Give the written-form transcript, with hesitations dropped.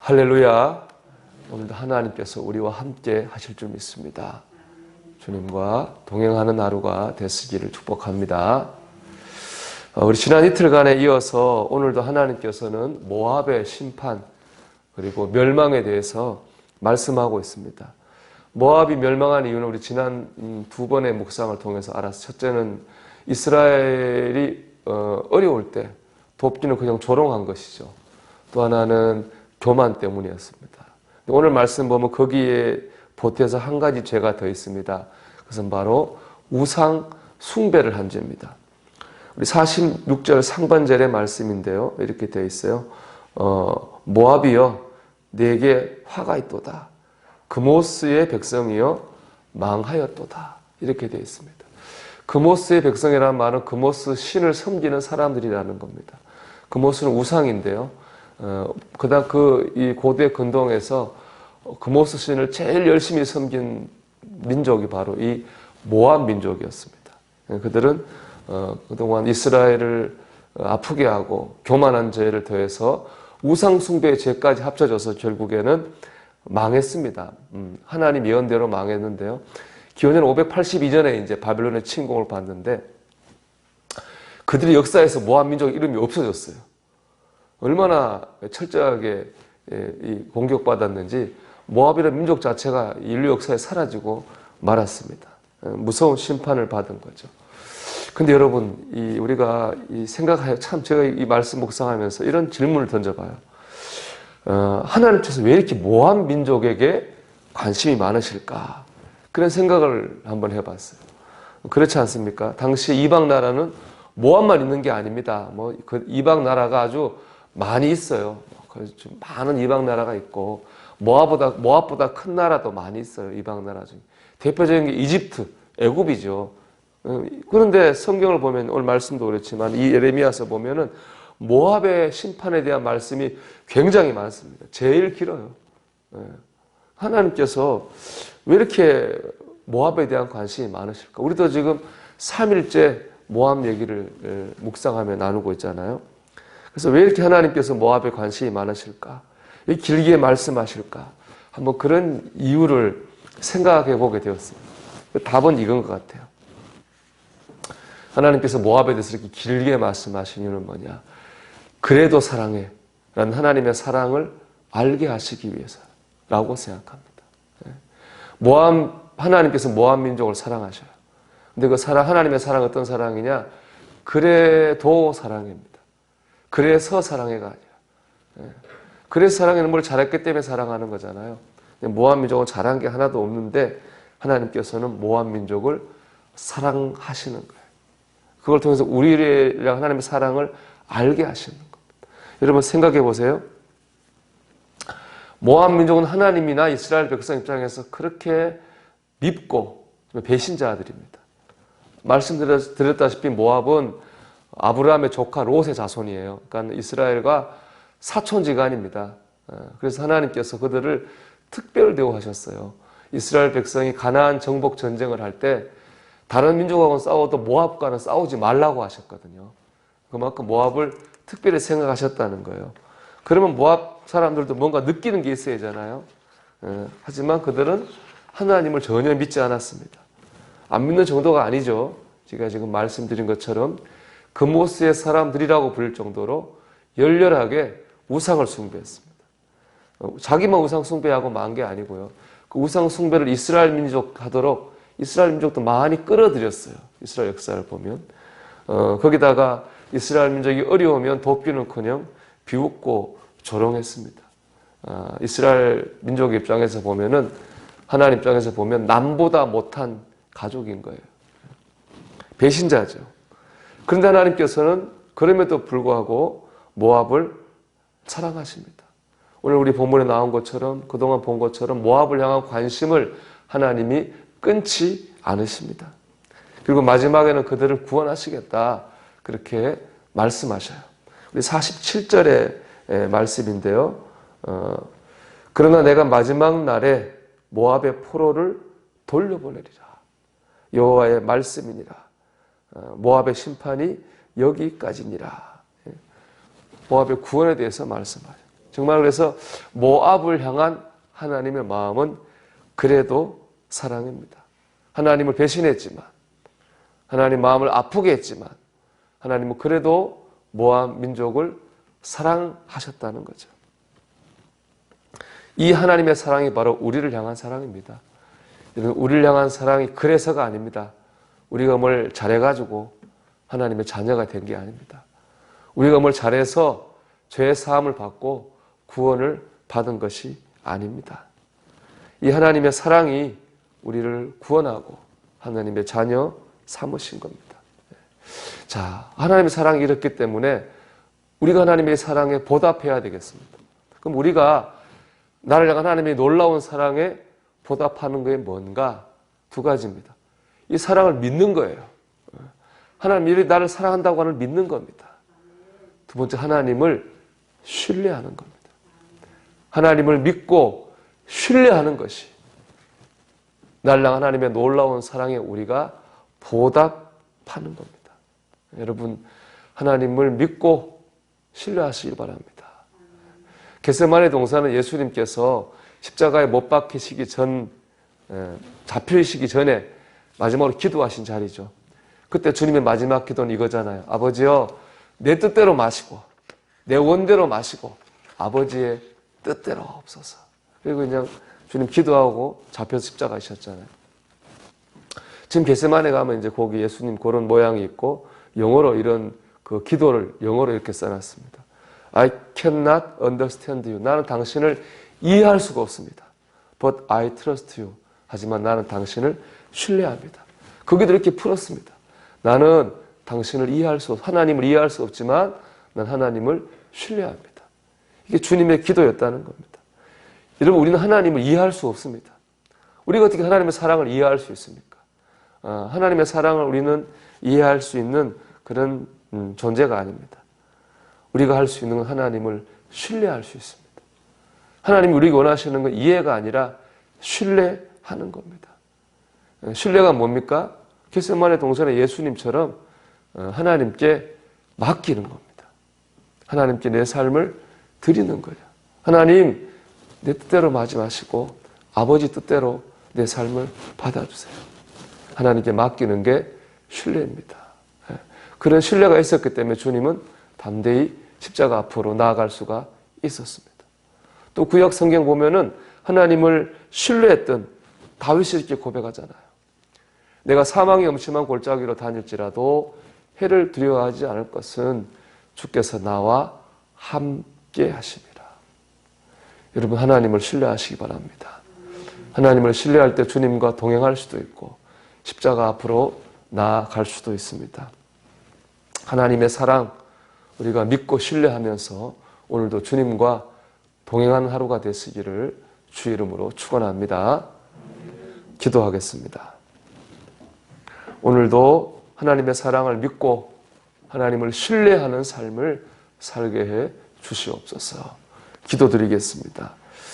할렐루야. 오늘도 하나님께서 우리와 함께 하실 줄 믿습니다. 주님과 동행하는 하루가 되시기를 축복합니다. 우리 지난 이틀간에 이어서 오늘도 하나님께서는 모압의 심판 그리고 멸망에 대해서 말씀하고 있습니다. 모압이 멸망한 이유는 우리 지난 두 번의 묵상을 통해서 알았어요. 첫째는 이스라엘이 어려울 때 돕기는 그냥 조롱한 것이죠. 또 하나는 교만 때문이었습니다. 오늘 말씀 보면 거기에 보태서 한 가지 죄가 더 있습니다. 그것은 바로 우상 숭배를 한 죄입니다. 우리 46절 상반절의 말씀인데요. 이렇게 되어 있어요. 모압이여 내게 화가 있도다. 그모스의 백성이여 망하였도다. 이렇게 되어 있습니다. 그모스의 백성이라는 말은 그모스 신을 섬기는 사람들이라는 겁니다. 그모스는 우상인데요. 그다음 이 고대 근동에서 그모스 신을 제일 열심히 섬긴 민족이 바로 이 모압 민족이었습니다. 그들은 그동안 이스라엘을 아프게 하고 교만한 죄를 더해서 우상 숭배의 죄까지 합쳐져서 결국에는 망했습니다. 하나님 예언대로 망했는데요. 기원전 582년에 이제 바벨론의 침공을 받는데 그들의 역사에서 모압 민족 이름이 없어졌어요. 얼마나 철저하게 공격받았는지 모압이라는 민족 자체가 인류 역사에 사라지고 말았습니다. 무서운 심판을 받은 거죠. 근데 여러분, 우리가 생각하여 참 제가 이 말씀 묵상하면서 이런 질문을 던져봐요. 하나님께서 왜 이렇게 모압 민족에게 관심이 많으실까? 그런 생각을 한번 해봤어요. 그렇지 않습니까? 당시 이방 나라는 모압만 있는 게 아닙니다. 그 이방 나라가 아주 많이 있어요. 그래서 좀 많은 이방 나라가 있고 모압보다 큰 나라도 많이 있어요. 이방 나라 중에 대표적인 게 이집트, 애굽이죠. 그런데 성경을 보면 오늘 말씀도 그렇지만 이 예레미야서 보면은 모압의 심판에 대한 말씀이 굉장히 많습니다. 제일 길어요. 하나님께서 왜 이렇게 모압에 대한 관심이 많으실까? 우리도 지금 3일째 모압 얘기를 묵상하며 나누고 있잖아요. 그래서 왜 이렇게 하나님께서 모압에 관심이 많으실까? 왜 길게 말씀하실까? 한번 그런 이유를 생각해 보게 되었습니다. 답은 이건 것 같아요. 하나님께서 모압에 대해서 이렇게 길게 말씀하신 이유는 뭐냐? 그래도 사랑해 라는 하나님의 사랑을 알게 하시기 위해서라고 생각합니다. 하나님께서 모압 민족을 사랑하셔요. 근데 그 하나님의 사랑은 어떤 사랑이냐? 그래도 사랑입니다. 그래서 사랑해가 아니라. 그래서 사랑해는 뭘 잘했기 때문에 사랑하는 거잖아요. 모압 민족은 잘한 게 하나도 없는데 하나님께서는 모압 민족을 사랑하시는 거예요. 그걸 통해서 우리랑 하나님의 사랑을 알게 하시는 겁니다. 여러분 생각해 보세요. 모압 민족은 하나님이나 이스라엘 백성 입장에서 그렇게 밉고 배신자들입니다. 말씀드렸다시피 모압은 아브라함의 조카 롯의 자손이에요. 그러니까 이스라엘과 사촌지간입니다. 그래서 하나님께서 그들을 특별 대우하셨어요. 이스라엘 백성이 가나안 정복 전쟁을 할 때 다른 민족하고는 싸워도 모압과는 싸우지 말라고 하셨거든요. 그만큼 모압을 특별히 생각하셨다는 거예요. 그러면 모압 사람들도 뭔가 느끼는 게 있어야 하잖아요. 하지만 그들은 하나님을 전혀 믿지 않았습니다. 안 믿는 정도가 아니죠. 제가 지금 말씀드린 것처럼 그모스의 사람들이라고 부를 정도로 열렬하게 우상을 숭배했습니다. 자기만 우상 숭배하고 만 게 아니고요. 그 우상 숭배를 이스라엘 민족 하도록 이스라엘 민족도 많이 끌어들였어요. 이스라엘 역사를 보면. 거기다가 이스라엘 민족이 어려우면 돕기는커녕 비웃고 조롱했습니다. 이스라엘 민족의 입장에서 보면은 하나님 입장에서 보면 남보다 못한 가족인 거예요. 배신자죠. 그런데 하나님께서는 그럼에도 불구하고 모압을 사랑하십니다. 오늘 우리 본문에 나온 것처럼 그동안 본 것처럼 모압을 향한 관심을 하나님이 끊지 않으십니다. 그리고 마지막에는 그들을 구원하시겠다 그렇게 말씀하셔요. 우리 47절의 말씀인데요. 그러나 내가 마지막 날에 모압의 포로를 돌려보내리라. 여호와의 말씀이니라. 모압의 심판이 여기까지니라. 모압의 구원에 대해서 말씀하죠. 정말 그래서 모압을 향한 하나님의 마음은 그래도 사랑입니다. 하나님을 배신했지만, 하나님 마음을 아프게 했지만, 하나님은 그래도 모압 민족을 사랑하셨다는 거죠. 이 하나님의 사랑이 바로 우리를 향한 사랑입니다. 우리를 향한 사랑이 그래서가 아닙니다. 우리가 뭘 잘해가지고 하나님의 자녀가 된 게 아닙니다. 우리가 뭘 잘해서 죄의 사함을 받고 구원을 받은 것이 아닙니다. 이 하나님의 사랑이 우리를 구원하고 하나님의 자녀 삼으신 겁니다. 자, 하나님의 사랑이 이렇기 때문에 우리가 하나님의 사랑에 보답해야 되겠습니다. 그럼 우리가 나를 향한 하나님의 놀라운 사랑에 보답하는 게 뭔가? 두 가지입니다. 이 사랑을 믿는 거예요. 하나님이 나를 사랑한다고 하는 믿는 겁니다. 두 번째, 하나님을 신뢰하는 겁니다. 하나님을 믿고 신뢰하는 것이 나를 향한 하나님의 놀라운 사랑에 우리가 보답하는 겁니다. 여러분, 하나님을 믿고 신뢰하시길 바랍니다. 겟세마네 동산은 예수님께서 십자가에 못 박히시기 전, 잡히시기 전에 마지막으로 기도하신 자리죠. 그때 주님의 마지막 기도는 이거잖아요. 아버지여, 내 뜻대로 마시고 내 원대로 마시고 아버지의 뜻대로 없어서. 그리고 그냥 주님 기도하고 잡혀서 십자가이셨잖아요. 지금 겟세마네 가면 이제 거기 예수님 그런 모양이 있고 영어로 이런 그 기도를 영어로 이렇게 써놨습니다. I cannot understand you. 나는 당신을 이해할 수가 없습니다. But I trust you. 하지만 나는 당신을 신뢰합니다. 거기도 이렇게 풀었습니다. 나는 당신을 이해할 수 없, 하나님을 이해할 수 없지만 난 하나님을 신뢰합니다. 이게 주님의 기도였다는 겁니다. 여러분, 우리는 하나님을 이해할 수 없습니다. 우리가 어떻게 하나님의 사랑을 이해할 수 있습니까? 하나님의 사랑을 우리는 이해할 수 있는 그런 존재가 아닙니다. 우리가 할 수 있는 건 하나님을 신뢰할 수 있습니다. 하나님이 우리가 원하시는 건 이해가 아니라 신뢰하는 겁니다. 신뢰가 뭡니까? 겟세마네 동산의 예수님처럼 하나님께 맡기는 겁니다. 하나님께 내 삶을 드리는 거예요. 하나님, 내 뜻대로 하지 마시고 아버지 뜻대로 내 삶을 받아주세요. 하나님께 맡기는 게 신뢰입니다. 그런 신뢰가 있었기 때문에 주님은 담대히 십자가 앞으로 나아갈 수가 있었습니다. 또 구약 성경 보면은 하나님을 신뢰했던 다윗이 이렇게 고백하잖아요. 내가 사망의 음침한 골짜기로 다닐지라도 해를 두려워하지 않을 것은 주께서 나와 함께 하심이라. 여러분, 하나님을 신뢰하시기 바랍니다. 하나님을 신뢰할 때 주님과 동행할 수도 있고 십자가 앞으로 나아갈 수도 있습니다. 하나님의 사랑 우리가 믿고 신뢰하면서 오늘도 주님과 동행하는 하루가 되시기를 주 이름으로 축원합니다. 기도하겠습니다. 오늘도 하나님의 사랑을 믿고 하나님을 신뢰하는 삶을 살게 해 주시옵소서. 기도드리겠습니다.